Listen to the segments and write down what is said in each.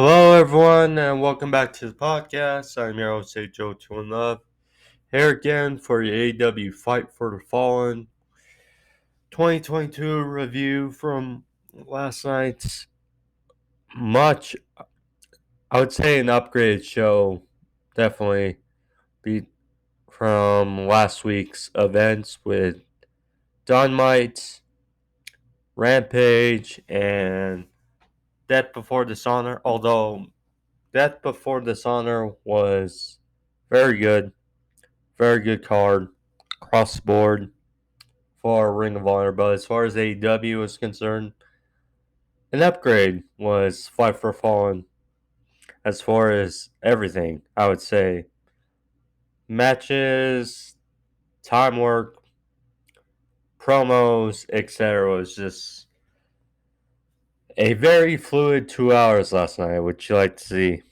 Hello, everyone, and welcome back to the podcast. I'm your host, Joe Two in Love, here again for your AEW Fight for the Fallen 2022 review from last night's much, I would say, an upgraded show. Definitely beat from last week's events with Dynamite, Rampage, and Death Before Dishonor. Although Death Before Dishonor was very good. Very good card across the board for Ring of Honor. But as far as AEW is concerned, an upgrade was Fight for Fallen. As far as everything, I would say matches, time work, promos, etc. was just a very fluid 2 hours last night, which you like to see.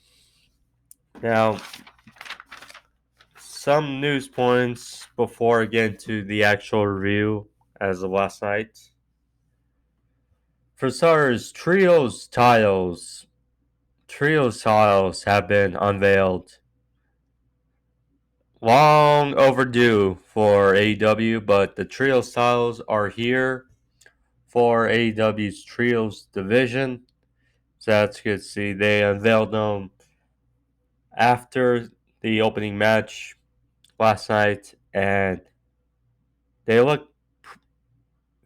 Now, some news points before I get into the actual review as of last night. For starters, Trios titles have been unveiled. Long overdue for AEW, but the Trios titles are here for AEW's Trios division. So that's good to see. They unveiled them after the opening match last night, and they look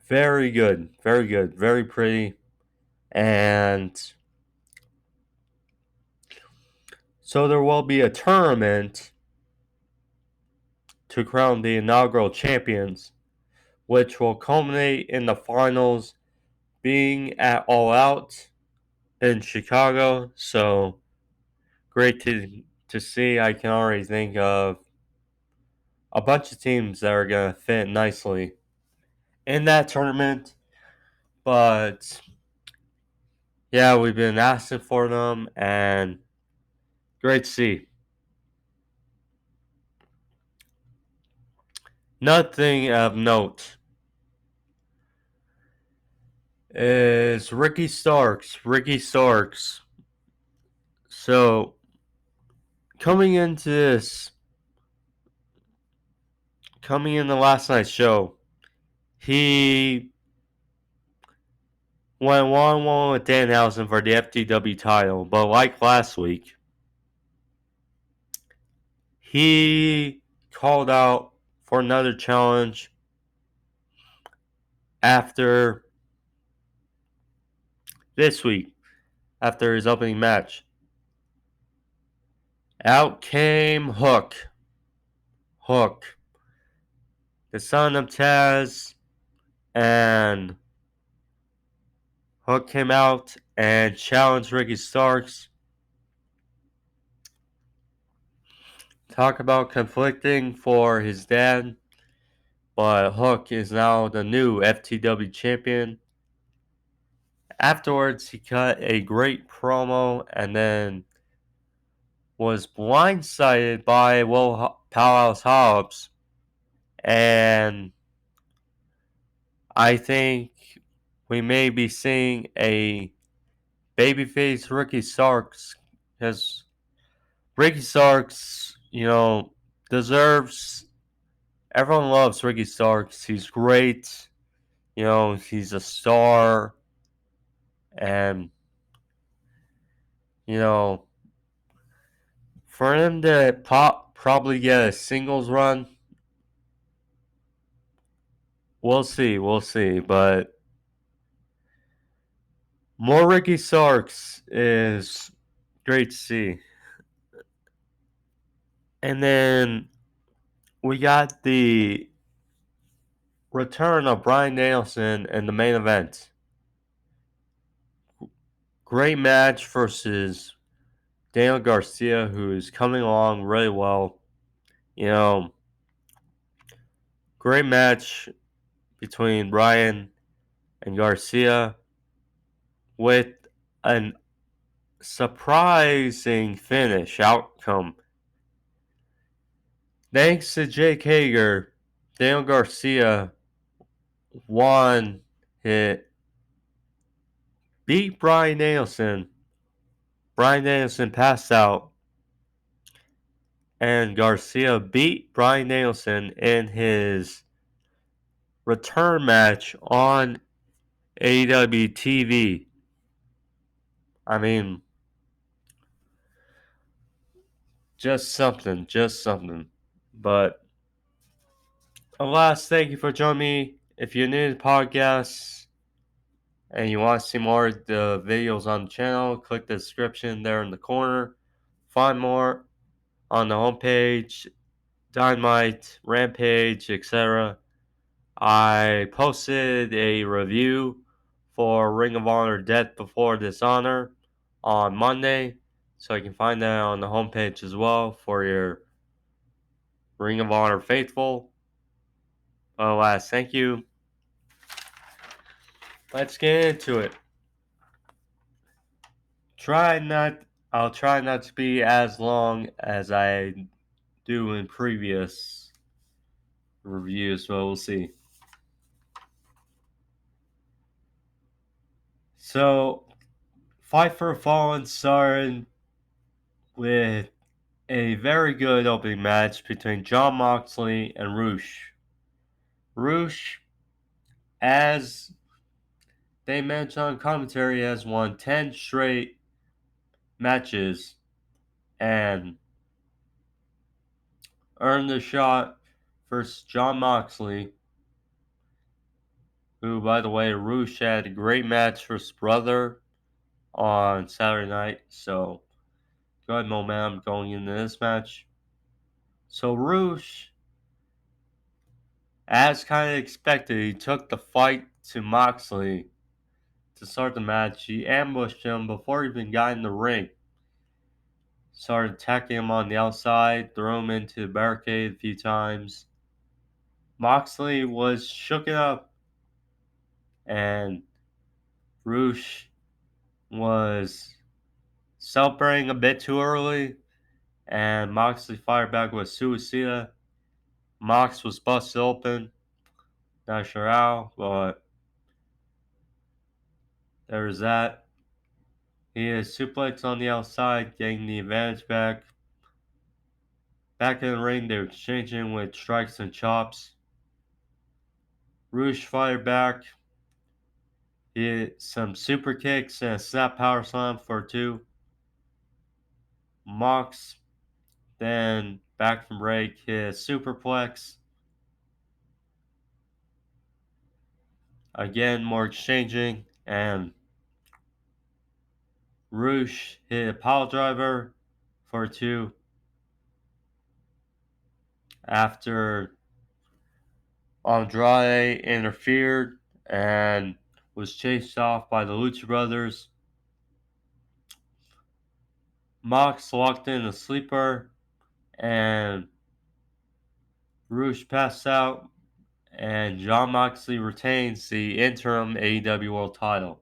very good, very pretty. And so there will be a tournament to crown the inaugural champions, which will culminate in the finals being at All Out in Chicago. So great to see. I can already think of a bunch of teams that are going to fit nicely in that tournament. But yeah, we've been asking for them, and great to see. Nothing of note is Ricky Starks. So coming into last night's show, he went 1-1 with Danhausen for the FTW title, but like last week, he called out for another challenge after this week, after his opening match. Out came Hook, the son of Taz, and Hook came out and challenged Ricky Starks. Talk about conflicting for his dad, but Hook is now the new FTW champion. Afterwards, he cut a great promo and then was blindsided by Will Powerhouse Hobbs. And I think we may be seeing a babyface Ricky Starks, because Ricky Starks, deserves. Everyone loves Ricky Starks. He's great. He's a star. And, you know, for him to probably get a singles run, we'll see. But more Ricky Starks is great to see. And then we got the return of Bryan Danielson in the main event. Great match versus Daniel Garcia, who is coming along really well. Great match between Bryan and Garcia with an surprising finish outcome. Thanks to Jake Hager, Daniel Garcia won it, beat Bryan Danielson Bryan Danielson passed out, and Garcia beat Bryan Danielson in his return match on AEW TV. I mean, just something, just something. But alas, thank you for joining me. If you're new to the podcast and you want to see more of the videos on the channel, click the description there in the corner. Find more on the homepage, Dynamite, Rampage, etc. I posted a review for Ring of Honor Death Before Dishonor on Monday, so you can find that on the homepage as well for your Ring of Honor faithful. Alas, thank you. Let's get into it. I'll try not to be as long as I do in previous reviews, but we'll see. So, Fight for a Fallen started with a very good opening match between Jon Moxley and Roosh. Roosh, as they mentioned on commentary, has won 10 straight matches and earned the shot versus Jon Moxley, who, by the way, Roosh had a great match for his brother on Saturday night, so good momentum going into this match. So Roosh, as kind of expected, he took the fight to Moxley to start the match. He ambushed him before he even got in the ring. Started attacking him on the outside, threw him into the barricade a few times. Moxley was shooken up, and Roosh was celebrating a bit too early, and Moxley fired back with Suicida. Mox was busted open. Not sure how, but there was that. He is suplex on the outside, getting the advantage back. Back in the ring, they were exchanging with strikes and chops. Roosh fired back. He hit some super kicks and a snap power slam for two. Mox then back from break hit a superplex. Again, more exchanging, and Roosh hit a pile driver for two after Andrade interfered and was chased off by the Lucha Brothers. Mox locked in a sleeper, and Roosh passed out, and Jon Moxley retains the interim AEW World title.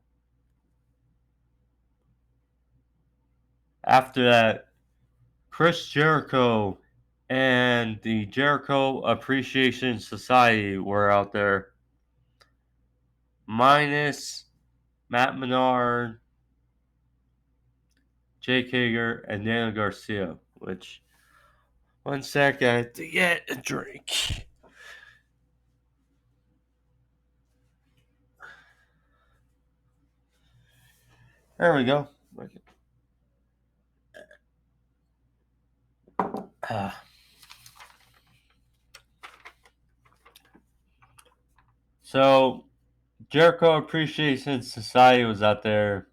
After that, Chris Jericho and the Jericho Appreciation Society were out there, minus Matt Menard, Jake Hager, and Daniel Garcia, which, one sec, I have to get a drink. There we go. So, Jericho Appreciation Society was out there,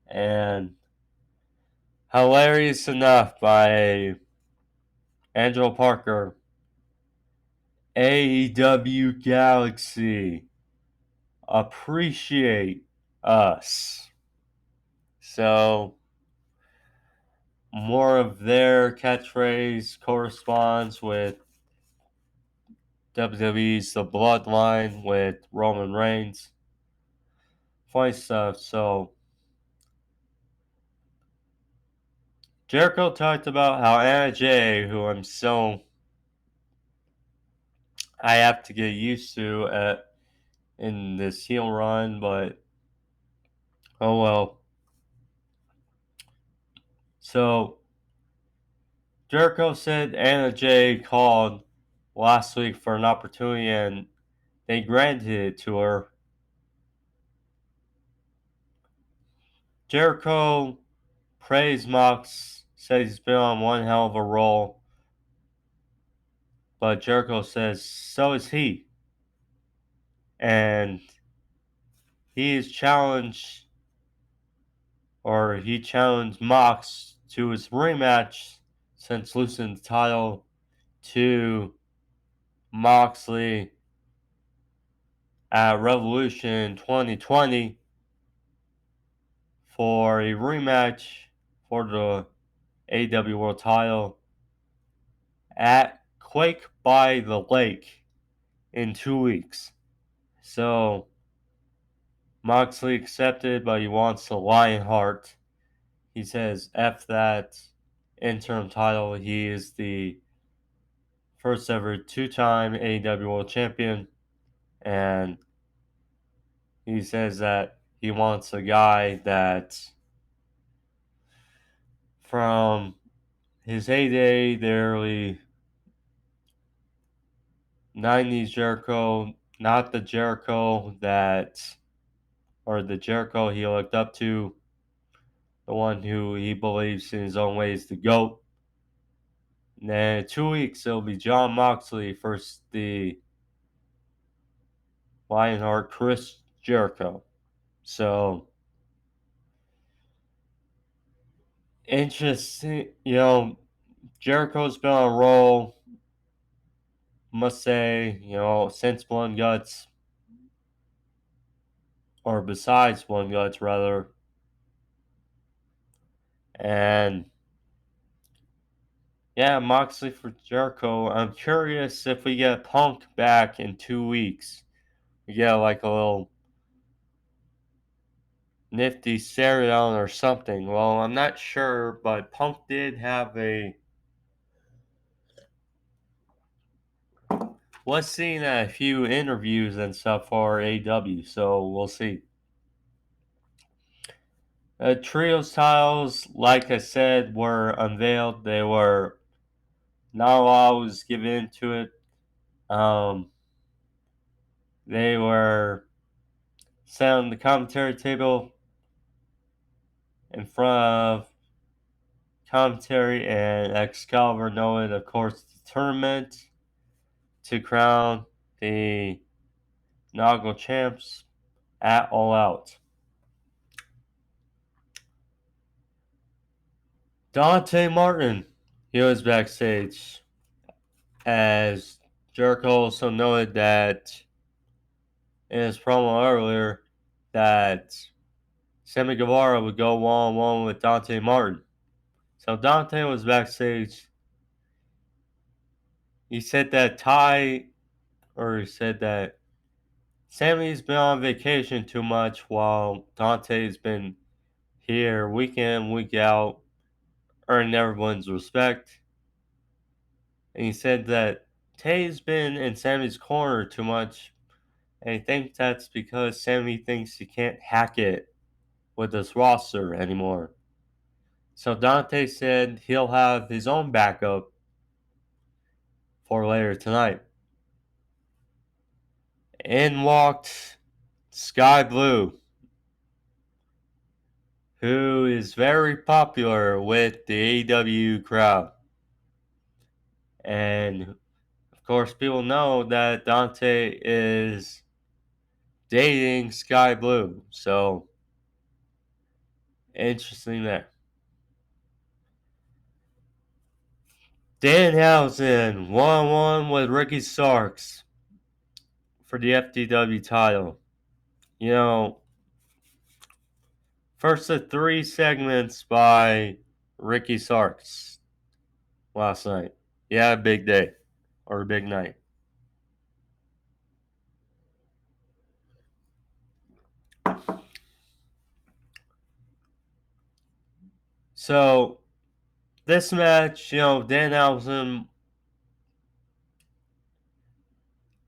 and hilarious enough by Angelo Parker, AEW Galaxy, appreciate us. So, more of their catchphrase corresponds with WWE's The Bloodline with Roman Reigns. Funny stuff. So, Jericho talked about how Anna Jay, who I have to get used to in this heel run, but oh well. So Jericho said Anna Jay called last week for an opportunity and they granted it to her. Jericho praised Mox, said he's been on one hell of a roll, but Jericho says so is he. And he challenged Mox to his rematch since losing the title to Moxley at Revolution 2020 for a rematch for the AEW World title at Quake by the Lake in 2 weeks. So Moxley accepted, but he wants the Lionheart. He says F that interim title. He is the first ever two-time AEW World Champion, and he says that he wants a guy that from his heyday, the early 90s Jericho, not the Jericho the Jericho he looked up to, the one who he believes in his own way is the GOAT. And then in 2 weeks, it'll be Jon Moxley versus the Lionheart Chris Jericho. So, interesting, Jericho's been on a roll, must say, since Blood and Guts, or besides Blood and Guts, rather. And yeah, Moxley for Jericho. I'm curious if we get Punk back in 2 weeks. We get like a little nifty stare down or something. Well, I'm not sure, but Punk did have was seen at a few interviews and stuff for AEW, so we'll see. Trios titles, like I said, were unveiled. They were not allowed to give in to it. They were set on the commentary table in front of commentary and Excalibur, knowing, of course, the tournament to crown the inaugural champs at All Out. Dante Martin, he was backstage, as Jericho also noted that in his promo earlier that Sammy Guevara would go one-on-one with Dante Martin. So Dante was backstage. He said that Sammy's been on vacation too much while Dante's been here week in, week out, earning everyone's respect. And he said that Tay's been in Sammy's corner too much, and he thinks that's because Sammy thinks he can't hack it with this roster anymore. So Dante said he'll have his own backup for later tonight. In walked Sky Blue, who is very popular with the AEW crowd. And of course, people know that Dante is dating Sky Blue. So, interesting there. Danhausen, 1-1 with Ricky Starks for the FTW title. First of 3 segments by Ricky Starks last night. Yeah, a big day. Or a big night. So, this match, Danhausen,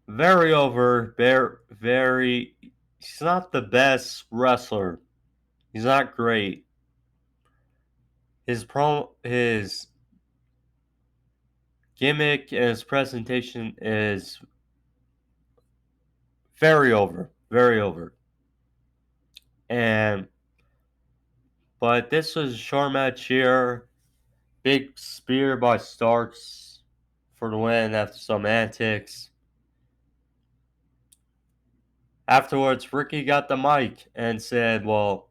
very over, very, he's not the best wrestler. He's not great. his gimmick and his presentation is very over, very over. And but this was a short match here. Big spear by Starks for the win after some antics. Afterwards, Ricky got the mic and said, well,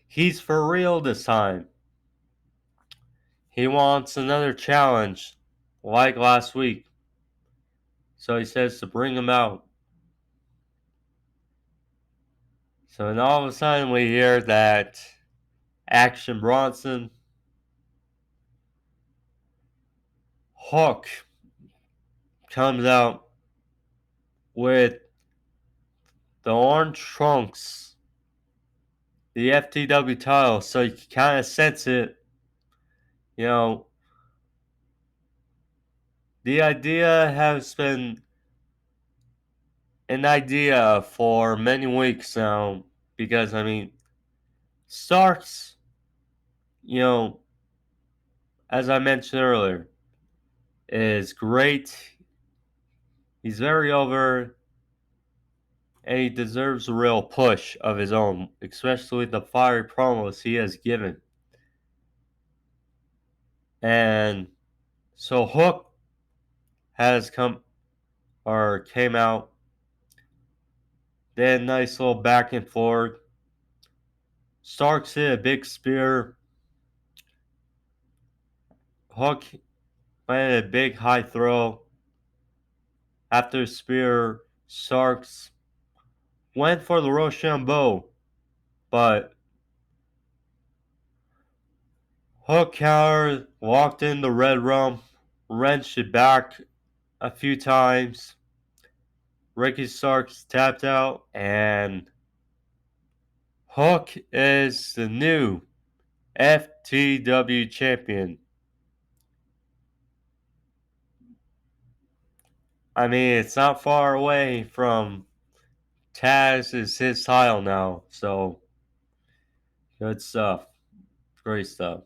he's for real this time. He wants another challenge like last week. So he says to bring him out. So then all of a sudden we hear that Action Bronson Hook comes out with the orange trunks, the FTW title, so you can kind of sense it. You know, the idea has been an idea for many weeks now because, I mean, Starks, you know, as I mentioned earlier, is great. He's very over, and he deserves a real push of his own, especially with the fiery promos he has given. And so Hook has came out. They had a nice little back and forth. Starks hit a big spear. Hook landed a big high throw. After the spear, Starks went for the Rochambeau, but Hook countered, walked in the red rum, wrenched it back a few times. Ricky Starks tapped out, and Hook is the new FTW champion. I mean, it's not far away from Taz is his title now, so good stuff. Great stuff.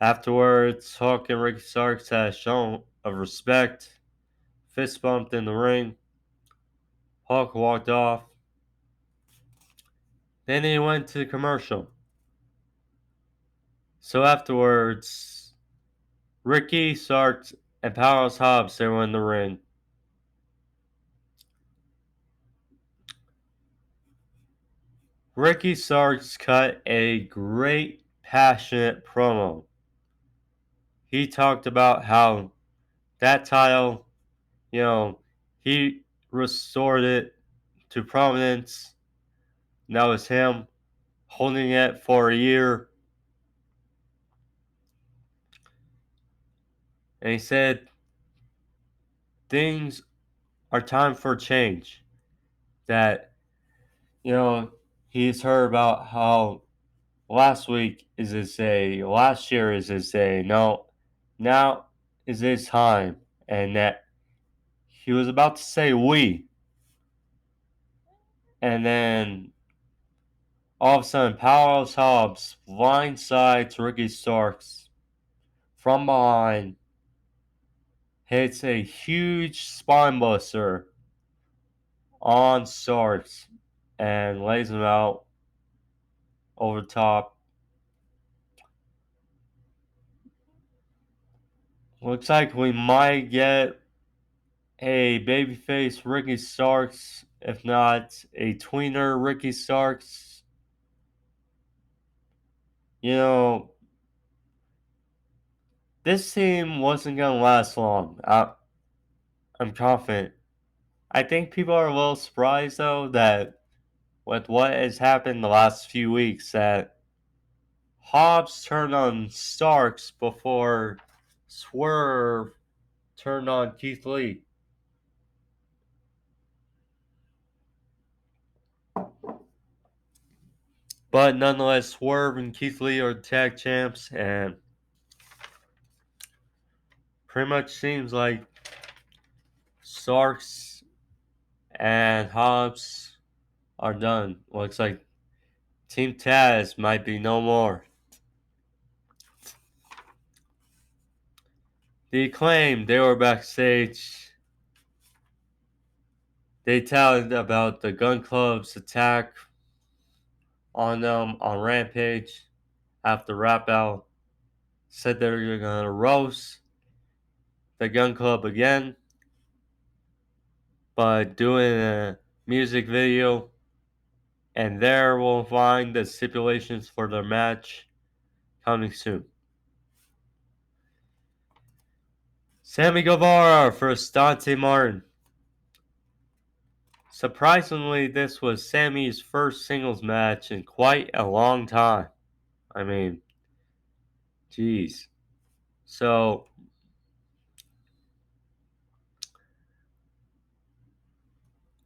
Afterwards, Hook and Ricky Starks had shown of respect, fist bumped in the ring. Hook walked off. Then he went to the commercial. So afterwards, Ricky Starks and Powerhouse Hobbs, they were in the ring. Ricky Starks cut a great, passionate promo. He talked about how that title, you know, he restored it to prominence. And that was him holding it for a year. And he said, things are time for change. That, you know, he's heard about how last week is his day, last year is his day. No, now is his time. And that he was about to say we. And then all of a sudden, Powerhouse Hobbs blindsides Ricky Starks from behind, hits a huge spine buster on Starks, and lays him out over the top. Looks like we might get a babyface Ricky Starks, if not a tweener Ricky Starks. You know, this team wasn't going to last long. I'm confident. I think people are a little surprised, though, that with what has happened the last few weeks, that Hobbs turned on Starks before Swerve turned on Keith Lee. But nonetheless, Swerve and Keith Lee are tag champs, and pretty much seems like Starks and Hobbs are done. Looks like Team Taz might be no more. The Acclaim, they were backstage. They told about the Gun Club's attack on them on Rampage after Rap Out. Said they were going to roast the Gun Club again by doing a music video. And there we'll find the stipulations for their match coming soon. Sammy Guevara versus Dante Martin. Surprisingly, this was Sammy's first singles match in quite a long time. I mean, geez. So,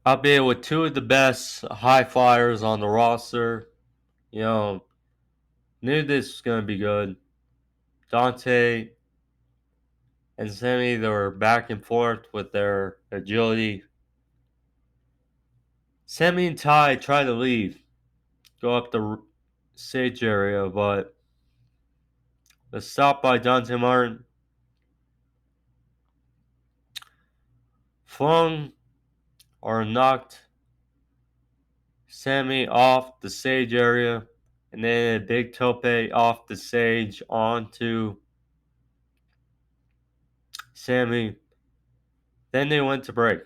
albeit with two of the best high flyers on the roster, you know, knew this was going to be good. Dante and Sammy, they were back and forth with their agility. Sammy and Ty try to leave, go up the stage area, but was stopped by Dante Martin. Flung or knocked Sammy off the stage area, and then a big tope off the stage onto Sammy. Then they went to break.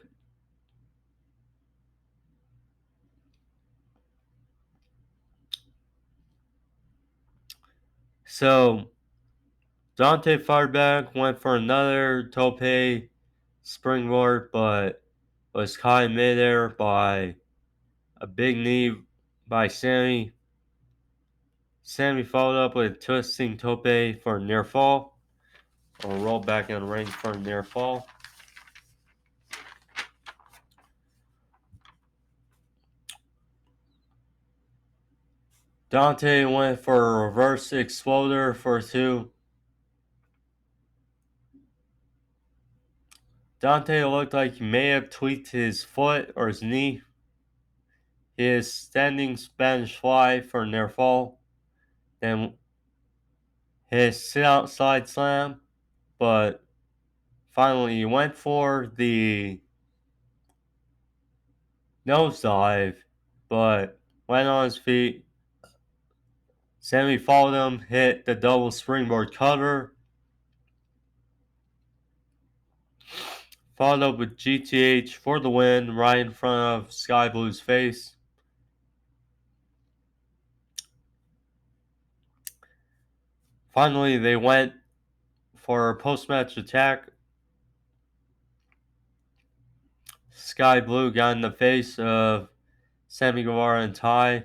So Dante fired back, went for another tope springboard, but was caught in midair by a big knee by Sammy. Sammy followed up with a twisting tope for a near fall, or rolled back in the ring for a near fall. Dante went for a reverse exploder for two. Dante looked like he may have tweaked his foot or his knee. His standing Spanish fly for a near fall. Then his sit out side slam. But finally he went for the nosedive. But went on his feet. Sammy followed him, hit the double springboard cutter. Followed up with GTH for the win, right in front of Sky Blue's face. Finally, they went for a post-match attack. Sky Blue got in the face of Sammy Guevara and Ty.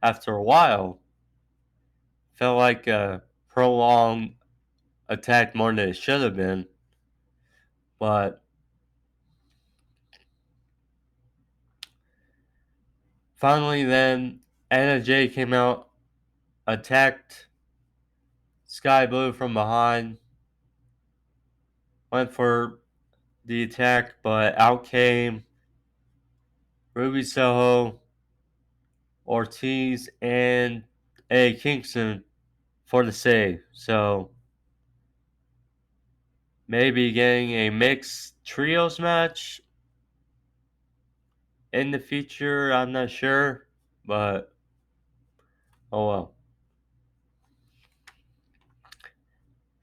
After a while, felt like a prolonged attack more than it should have been. But finally, then Anna Jay came out, attacked Sky Blue from behind, went for the attack, but out came Ruby Soho, Ortiz, and A. Kingston for the save. So maybe getting a mixed trios match in the future. I'm not sure, but oh well.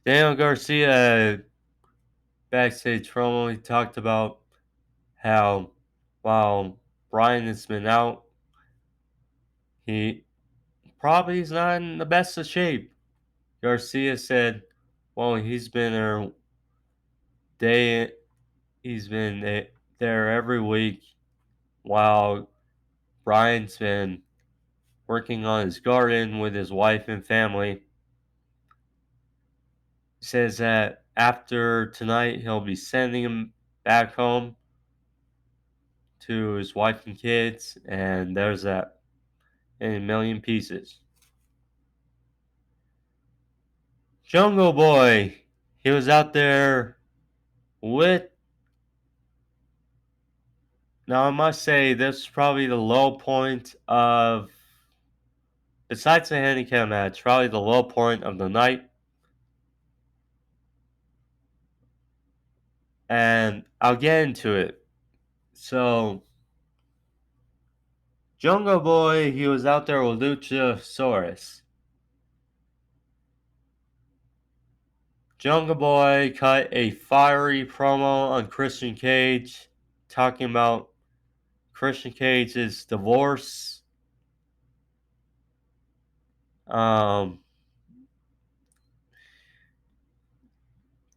Daniel Garcia backstage promo, he talked about how while Bryan has been out, he probably is not in the best of shape. Garcia said, well, he's been there he's been there every week while Bryan's been working on his garden with his wife and family. He says that after tonight, he'll be sending him back home to his wife and kids, and there's that in a million pieces. Jungle Boy, he was out there with. Now, I must say, this is probably the low point of besides the handicap match, probably the low point of the night. And I'll get into it. So, Jungle Boy, he was out there with Luchasaurus. Jungle Boy cut a fiery promo on Christian Cage, talking about Christian Cage's divorce.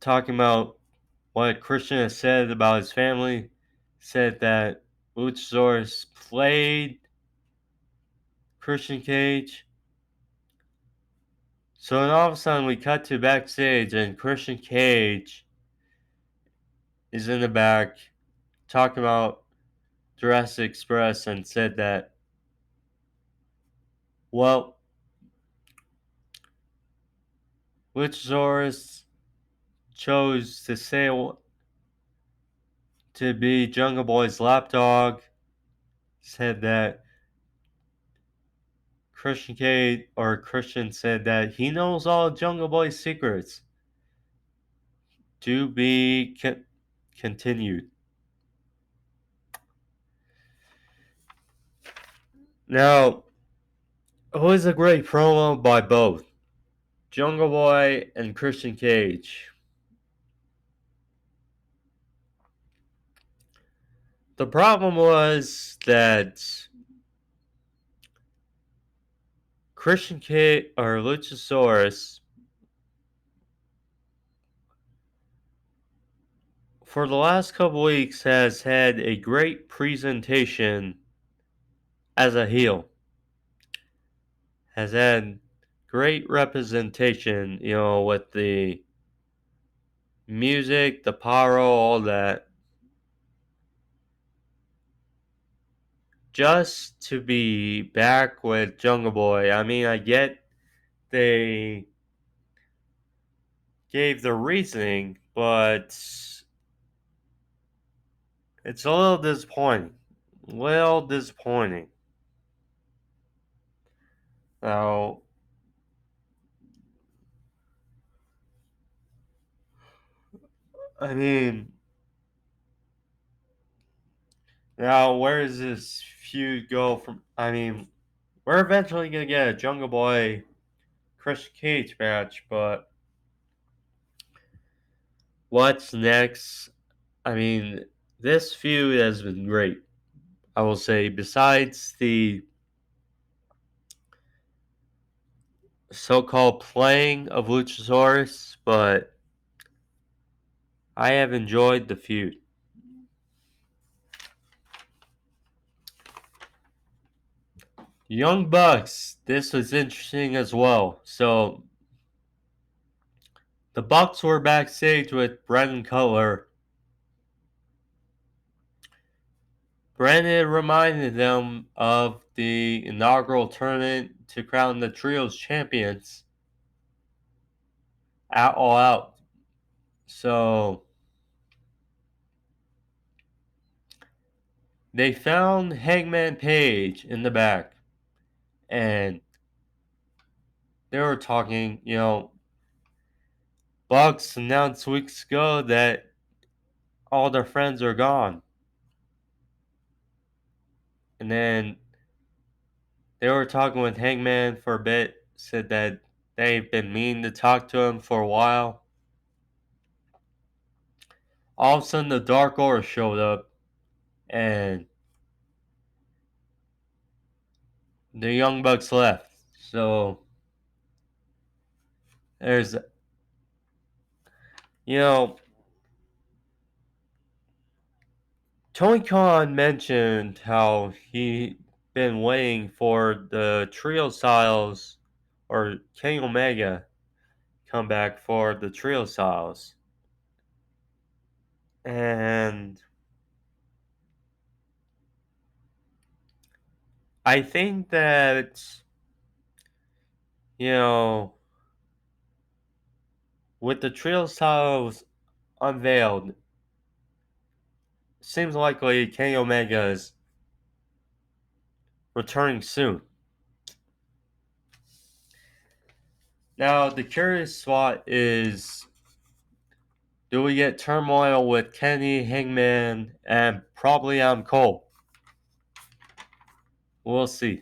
Talking about what Christian has said about his family. Said that Luchasaurus played Christian Cage. So then all of a sudden we cut to backstage and Christian Cage is in the back talking about Jurassic Express and said that, well, Luchasaurus chose to say to be Jungle Boy's lapdog. Said that Christian said that he knows all Jungle Boy's secrets. To be continued. Now, it was a great promo by both Jungle Boy and Christian Cage. The problem was that Christian Cage or Luchasaurus for the last couple weeks has had a great presentation as a heel. Has had great representation, with the music, the pyro, all that. Just to be back with Jungle Boy. I mean, I get they gave the reasoning, but it's a little disappointing. Now, I mean, now where does this feud go from? I mean, we're eventually going to get a Jungle Boy Christian Cage match, but what's next? I mean, this feud has been great. I will say, besides the so-called playing of Luchasaurus, but I have enjoyed the feud. Young Bucks, this was interesting as well. So, the Bucks were backstage with Brendan Cutler. Brendan reminded them of the inaugural tournament to crown the Trios champions at All Out. So, they found Hangman Page in the back. And they were talking, Bucks announced weeks ago that all their friends are gone. And then they were talking with Hangman for a bit, said that they've been meaning to talk to him for a while. All of a sudden, the Dark Order showed up, and the Young Bucks left. So, there's, Tony Khan mentioned how he been waiting for the Trio Styles or Kenny Omega come back for the Trio Styles. And I think that, with the Trio Styles unveiled, seems likely Kenny Omega is returning soon. Now, the curious spot is, do we get turmoil with Kenny, Hangman, and probably Adam Cole? We'll see.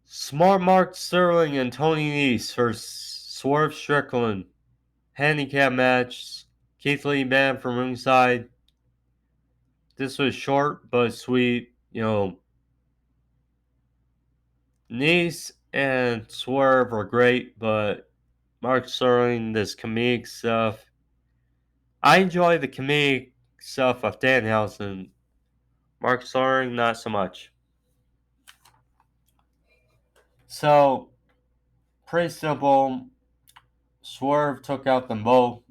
Smart Mark Sterling and Tony Nese versus Swerve Strickland. Handicap match. Keith Lee banned from ringside. This was short but sweet. Nese and Swerve were great, but Mark Sterling, this comedic stuff. I enjoy the comedic stuff of Danhausen. Mark Sterling, not so much. So, pretty simple. Swerve took out them both.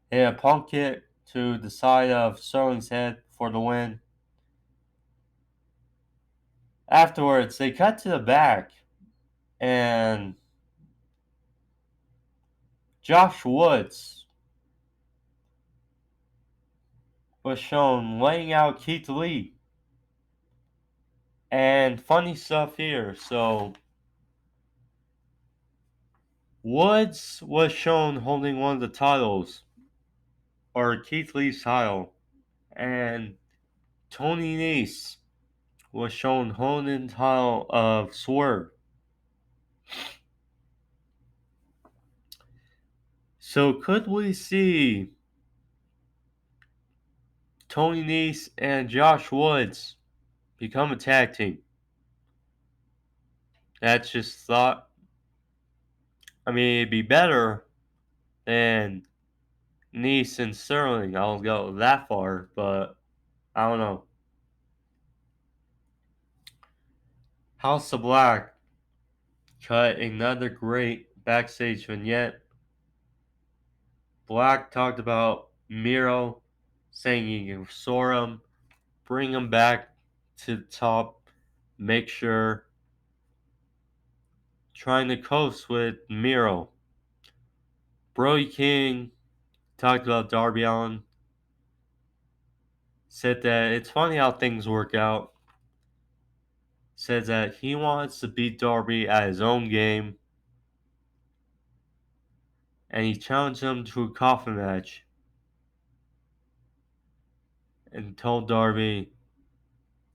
Hit a pump kick to the side of Sterling's head for the win. Afterwards, they cut to the back, and Josh Woods was shown laying out Keith Lee. And funny stuff here. So, Woods was shown holding one of the titles, or Keith Lee's title, and Tony Nese was shown holding the title of Swerve. So could we see Tony Nese and Josh Woods become a tag team? That's just thought. I mean, it'd be better than Nese and Sterling. I'll go that far, but I don't know. House of Black cut another great backstage vignette. Black talked about Miro saying he can restore him, bring him back to the top, make sure, trying to coast with Miro. Brody King talked about Darby Allin, said that it's funny how things work out. Said that he wants to beat Darby at his own game, and he challenged him to a coffin match and told Darby,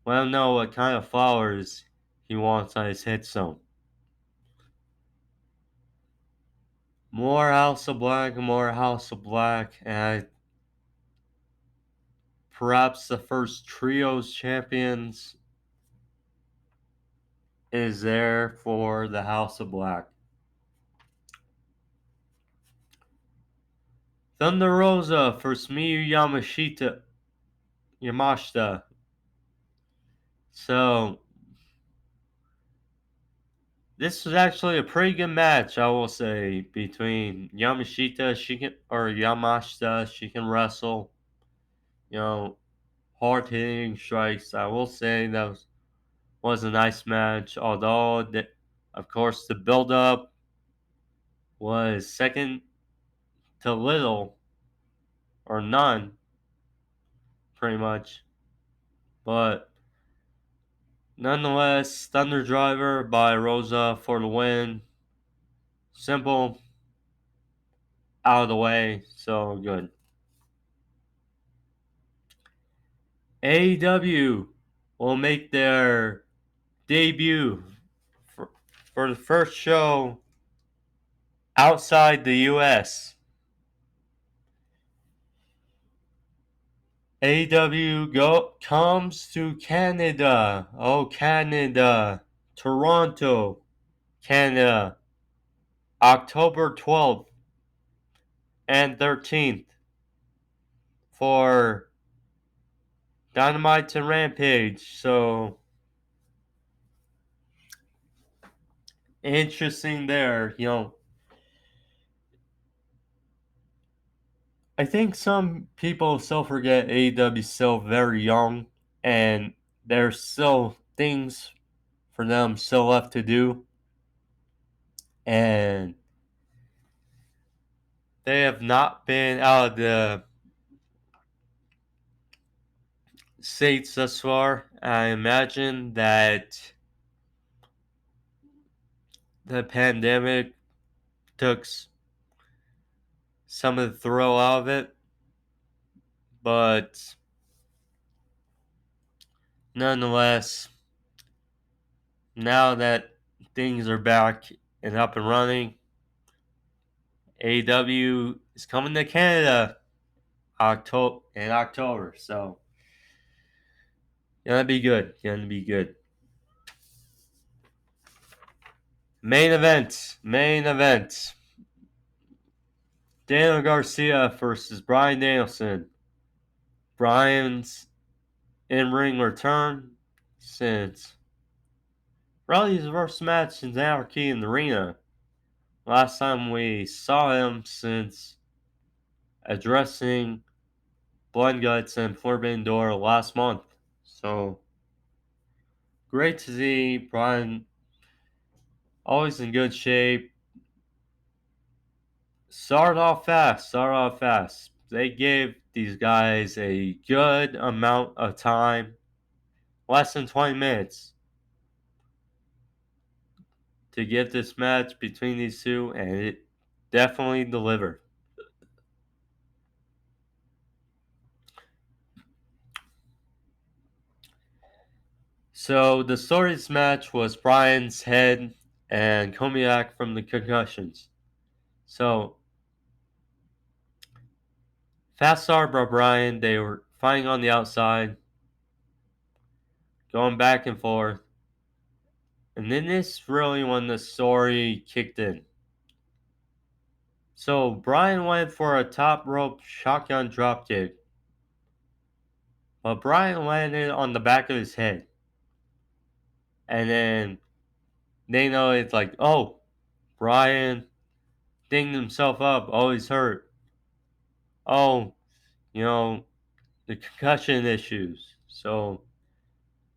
let him know what kind of flowers he wants on his headstone. More House of Black, more House of Black, and perhaps the first trios champions is there for the House of Black. Thunder Rosa versus Miyu Yamashita. So, this was actually a pretty good match, I will say, between Yamashita. Yamashita. She can wrestle. Hard hitting strikes. I will say that was a nice match. Although, of course, the build up was second to little or none, pretty much. But nonetheless, Thunder Driver by Rosa for the win. Simple, out of the way, so good. AEW will make their debut for the first show outside the US. AEW comes to Canada. Oh, Canada. Toronto, Canada. October 12th and 13th for Dynamite and Rampage. So, interesting there. I think some people still forget AEW is still very young and there's still things for them still left to do. And they have not been out of the States thus far. I imagine that the pandemic took some of the thrill out of it, but nonetheless, now that things are back and up and running, AEW is coming to Canada in October, so gonna be good. Gonna be good. Main event. Daniel Garcia versus Bryan Danielson. Bryan's in-ring return since probably his first match since Anarchy in the Arena. Last time we saw him since addressing Blood Guts and Forbidden Door last month. So great to see Bryan always in good shape. Started off fast. They gave these guys a good amount of time, less than 20 minutes, to get this match between these two, and it definitely delivered. So the story of this match was Bryan's head and coming back from the concussions. So fast start by Bryan. They were fighting on the outside, going back and forth. And then this really when the story kicked in. So Bryan went for a top rope shotgun dropkick. But Bryan landed on the back of his head. And then they know it's like, oh, Bryan dinged himself up. Oh, he's hurt. Oh, you know, the concussion issues. So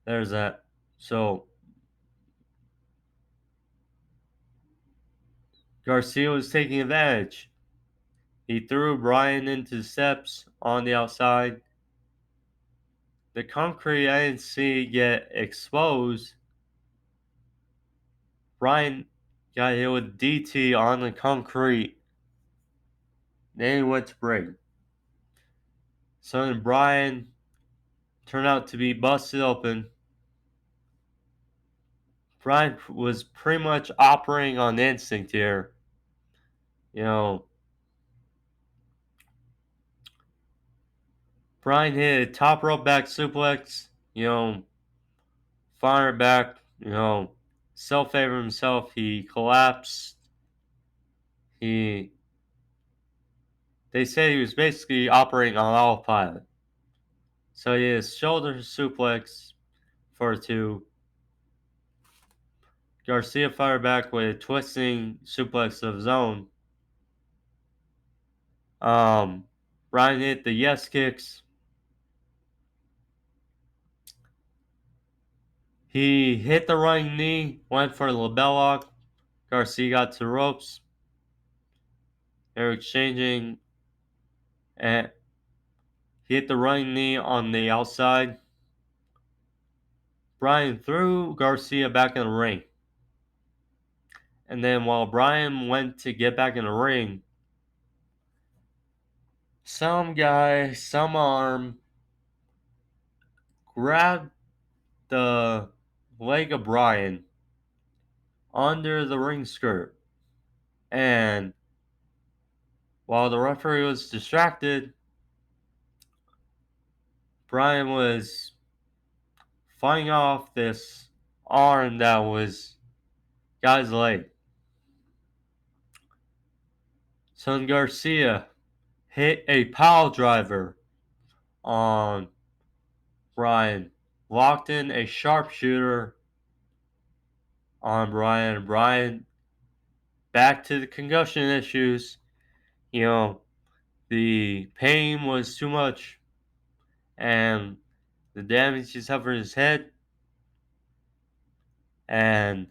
there's that. So Garcia was taking advantage. He threw Bryan into the steps on the outside. The concrete I didn't see get exposed. Bryan got hit with DT on the concrete. Then he went to break. So then Bryan turned out to be busted open. Bryan was pretty much operating on instinct here. You know, Bryan hit a top rope back suplex, fired back, self-favor himself. He collapsed. They say he was basically operating on autopilot. So he his shoulder suplex for two. Garcia fired back with a twisting suplex of his own. Bryan hit the yes kicks. He hit the running knee, went for the label lock. Garcia got to the ropes. They were exchanging, and he hit the running knee on the outside. Bryan threw Garcia back in the ring. And then while Bryan went to get back in the ring, some guy, some arm, grabbed the leg of Bryan under the ring skirt. And while the referee was distracted, Bryan was fighting off this arm that was guy's leg. So Garcia hit a pile driver on Bryan, locked in a sharpshooter on Bryan. Bryan back to the concussion issues. The pain was too much, and the damage he suffered in his head, and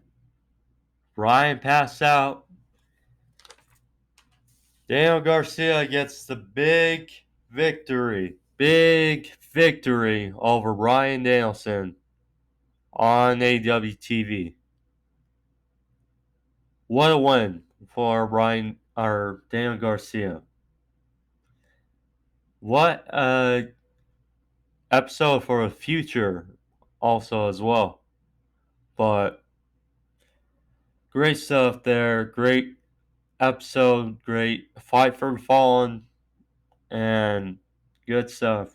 Bryan passed out. Daniel Garcia gets the big victory over Bryan Danielson on AEW TV. What a win for Daniel Garcia. What a episode for the future also as well. But great stuff there. Great episode. Great fight for the fallen. And good stuff.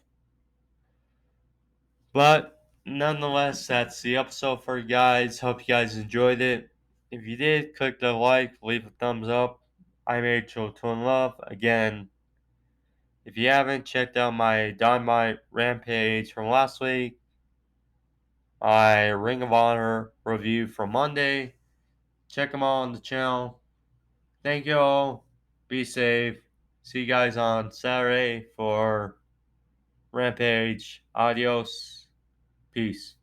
But nonetheless, that's the episode for you guys. Hope you guys enjoyed it. If you did, click the like, leave a thumbs up. I'm Rachel Twin Love. Again, if you haven't checked out my Dynamite Rampage from last week, my Ring of Honor review from Monday, check them all on the channel. Thank you all. Be safe. See you guys on Saturday for Rampage. Adios. Peace.